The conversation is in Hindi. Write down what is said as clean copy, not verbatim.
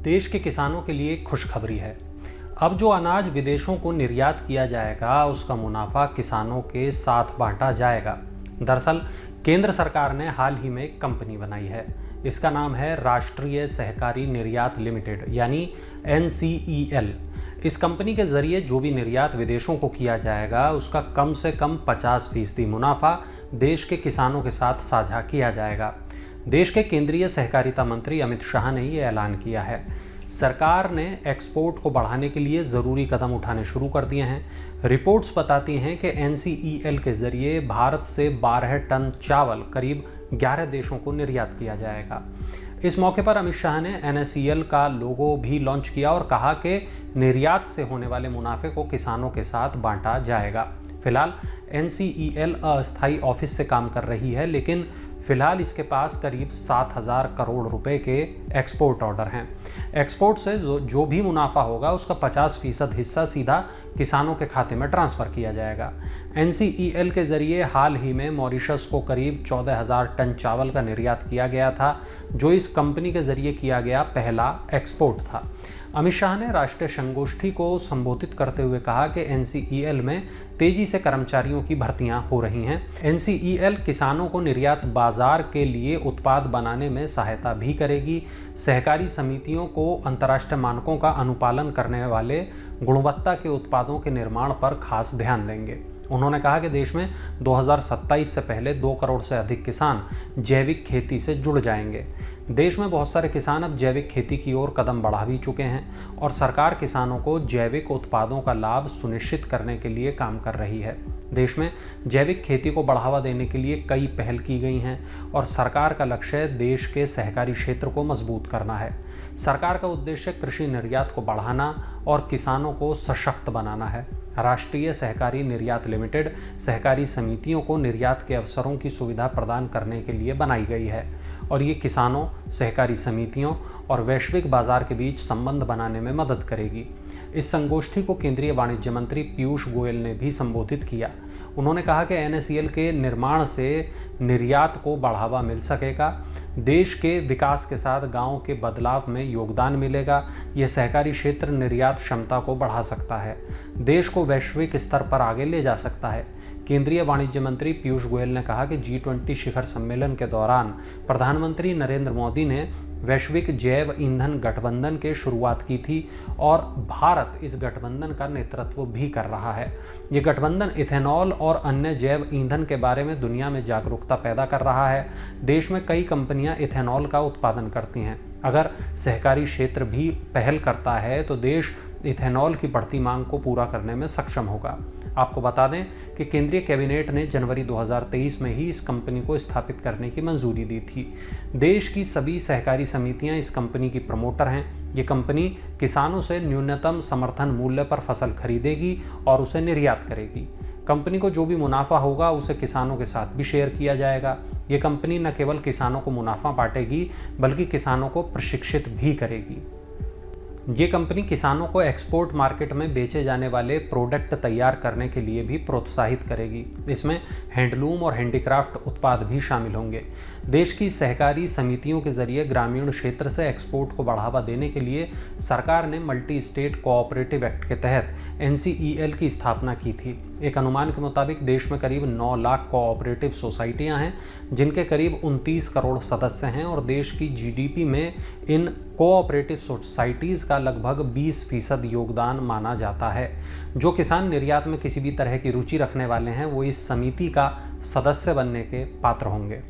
देश के किसानों के लिए खुशखबरी है। अब जो अनाज विदेशों को निर्यात किया जाएगा उसका मुनाफा किसानों के साथ बांटा जाएगा। दरअसल केंद्र सरकार ने हाल ही में एक कंपनी बनाई है। इसका नाम है राष्ट्रीय सहकारी निर्यात लिमिटेड यानी NCEL। इस कंपनी के जरिए जो भी निर्यात विदेशों को किया जाएगा उसका कम से कम 50% मुनाफा देश के किसानों के साथ साझा किया जाएगा। देश के केंद्रीय सहकारिता मंत्री अमित शाह ने ये ऐलान किया है। सरकार ने एक्सपोर्ट को बढ़ाने के लिए ज़रूरी कदम उठाने शुरू कर दिए हैं। रिपोर्ट्स बताती हैं कि NCEL के जरिए भारत से 12 टन चावल करीब 11 देशों को निर्यात किया जाएगा। इस मौके पर अमित शाह ने NSEL का लोगो भी लॉन्च किया और कहा कि निर्यात से होने वाले मुनाफे को किसानों के साथ बांटा जाएगा। फिलहाल NCEL अस्थायी ऑफिस से काम कर रही है, लेकिन फिलहाल इसके पास करीब 7,000 करोड़ रुपए के एक्सपोर्ट ऑर्डर हैं। एक्सपोर्ट से जो भी मुनाफा होगा उसका 50% हिस्सा सीधा किसानों के खाते में ट्रांसफ़र किया जाएगा। NCEL के जरिए हाल ही में मॉरिशस को करीब 14,000 टन चावल का निर्यात किया गया था, जो इस कंपनी के जरिए किया गया पहला एक्सपोर्ट था। अमित शाह ने राष्ट्रीय संगोष्ठी को संबोधित करते हुए कहा कि NCEL में तेजी से कर्मचारियों की भर्तियां हो रही हैं। NCEL किसानों को निर्यात बाजार के लिए उत्पाद बनाने में सहायता भी करेगी। सहकारी समितियों को अंतर्राष्ट्रीय मानकों का अनुपालन करने वाले गुणवत्ता के उत्पादों के निर्माण पर खास ध्यान देंगे। उन्होंने कहा कि देश में 2027 से पहले 2 करोड़ से अधिक किसान जैविक खेती से जुड़ जाएंगे। देश में बहुत सारे किसान अब जैविक खेती की ओर कदम बढ़ा भी चुके हैं और सरकार किसानों को जैविक उत्पादों का लाभ सुनिश्चित करने के लिए काम कर रही है। देश में जैविक खेती को बढ़ावा देने के लिए कई पहल की गई हैं और सरकार का लक्ष्य देश के सहकारी क्षेत्र को मजबूत करना है। सरकार का उद्देश्य कृषि निर्यात को बढ़ाना और किसानों को सशक्त बनाना है। राष्ट्रीय सहकारी निर्यात लिमिटेड सहकारी समितियों को निर्यात के अवसरों की सुविधा प्रदान करने के लिए बनाई गई है और ये किसानों, सहकारी समितियों और वैश्विक बाजार के बीच संबंध बनाने में मदद करेगी। इस संगोष्ठी को केंद्रीय वाणिज्य मंत्री पीयूष गोयल ने भी संबोधित किया। उन्होंने कहा कि NSEL के निर्माण से निर्यात को बढ़ावा मिल सकेगा, देश के विकास के साथ गांव के बदलाव में योगदान मिलेगा। यह सहकारी क्षेत्र निर्यात क्षमता को बढ़ा सकता है, देश को वैश्विक स्तर पर आगे ले जा सकता है। केंद्रीय वाणिज्य मंत्री पीयूष गोयल ने कहा कि G20 शिखर सम्मेलन के दौरान प्रधानमंत्री नरेंद्र मोदी ने वैश्विक जैव ईंधन गठबंधन की शुरुआत की थी और भारत इस गठबंधन का नेतृत्व भी कर रहा है। ये गठबंधन इथेनॉल और अन्य जैव ईंधन के बारे में दुनिया में जागरूकता पैदा कर रहा है। देश में कई कंपनियां इथेनॉल का उत्पादन करती हैं। अगर सहकारी क्षेत्र भी पहल करता है तो देश इथेनॉल की बढ़ती मांग को पूरा करने में सक्षम होगा। आपको बता दें कि केंद्रीय कैबिनेट ने जनवरी 2023 में ही इस कंपनी को स्थापित करने की मंजूरी दी थी। देश की सभी सहकारी समितियां इस कंपनी की प्रमोटर हैं। ये कंपनी किसानों से न्यूनतम समर्थन मूल्य पर फसल खरीदेगी और उसे निर्यात करेगी। कंपनी को जो भी मुनाफा होगा उसे किसानों के साथ भी शेयर किया जाएगा। ये कंपनी न केवल किसानों को मुनाफा बांटेगी बल्कि किसानों को प्रशिक्षित भी करेगी। ये कंपनी किसानों को एक्सपोर्ट मार्केट में बेचे जाने वाले प्रोडक्ट तैयार करने के लिए भी प्रोत्साहित करेगी। इसमें हैंडलूम और हैंडीक्राफ्ट उत्पाद भी शामिल होंगे। देश की सहकारी समितियों के जरिए ग्रामीण क्षेत्र से एक्सपोर्ट को बढ़ावा देने के लिए सरकार ने मल्टी स्टेट कोऑपरेटिव एक्ट के तहत NCEL की स्थापना की थी। एक अनुमान के मुताबिक देश में करीब 9 लाख कोऑपरेटिव सोसाइटियां हैं, जिनके करीब 29 करोड़ सदस्य हैं और देश की GDP में इन कोऑपरेटिव सोसाइटीज़ का लगभग 20% योगदान माना जाता है। जो किसान निर्यात में किसी भी तरह की रुचि रखने वाले हैं वो इस समिति का सदस्य बनने के पात्र होंगे।